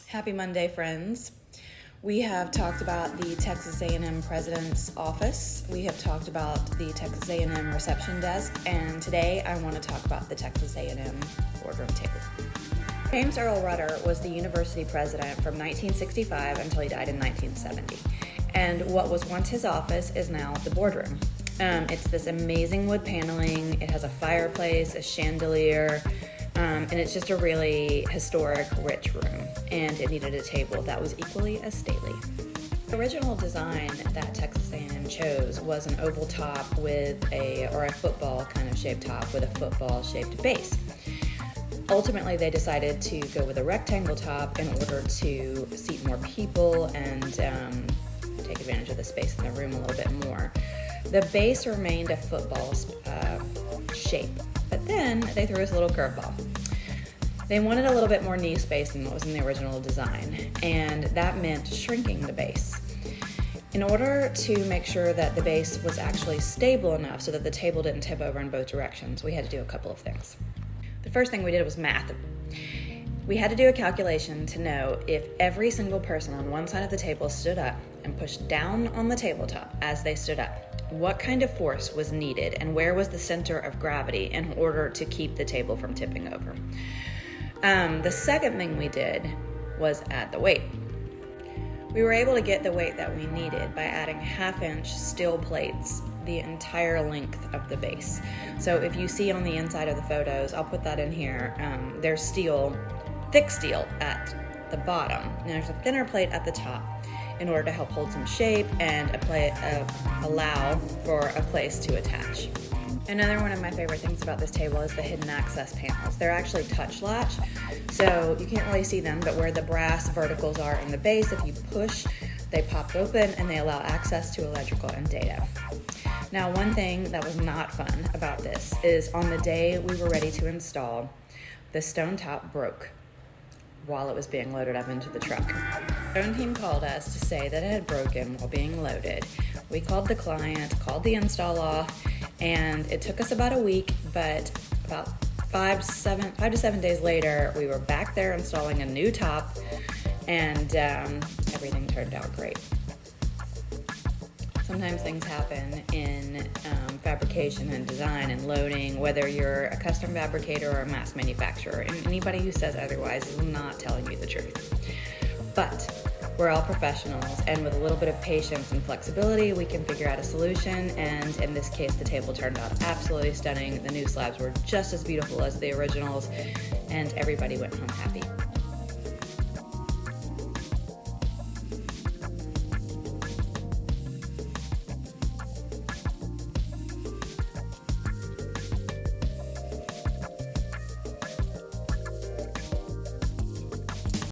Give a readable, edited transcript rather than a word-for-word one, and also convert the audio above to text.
Happy Monday, friends. We have talked about the Texas A&M President's Office. We have talked about the Texas A&M Reception Desk, and today I want to talk about the Texas A&M Boardroom Table. James Earl Rudder was the university president from 1965 until he died in 1970. And what was once his office is now the boardroom. It's this amazing wood paneling. It has a fireplace, a chandelier, and it's just a really historic, rich room. And it needed a table that was equally as stately. The original design that Texas A&M chose was an oval top with a football kind of shaped top with a football shaped base. Ultimately, they decided to go with a rectangle top in order to seat more people and take advantage of the space in the room a little bit more. The base remained a football shape, but then they threw us a little curveball. They wanted a little bit more knee space than what was in the original design, and that meant shrinking the base. In order to make sure that the base was actually stable enough so that the table didn't tip over in both directions, we had to do a couple of things. The first thing we did was math. We had to do a calculation to know if every single person on one side of the table stood up and pushed down on the tabletop as they stood up, what kind of force was needed and where was the center of gravity in order to keep the table from tipping over. The second thing we did was add the weight. We were able to get the weight that we needed by adding 1/2-inch steel plates the entire length of the base. So if you see on the inside of the photos, I'll put that in here, there's steel, thick steel at the bottom, and there's a thinner plate at the top in order to help hold some shape and allow for a place to attach. Another one of my favorite things about this table is the hidden access panels. They're actually touch latch, so you can't really see them, but where the brass verticals are in the base, if you push, they pop open and they allow access to electrical and data. Now, one thing that was not fun about this is on the day we were ready to install, the stone top broke while it was being loaded up into the truck. The stone team called us to say that it had broken while being loaded. We called the client, called the install off, and it took us about a week, but about 5 to 7 days later, we were back there installing a new top, and everything turned out great. Sometimes things happen in fabrication and design and loading, whether you're a custom fabricator or a mass manufacturer, and anybody who says otherwise is not telling you the truth. But we're all professionals, and with a little bit of patience and flexibility, we can figure out a solution, and in this case, the table turned out absolutely stunning. The new slabs were just as beautiful as the originals, and everybody went home happy.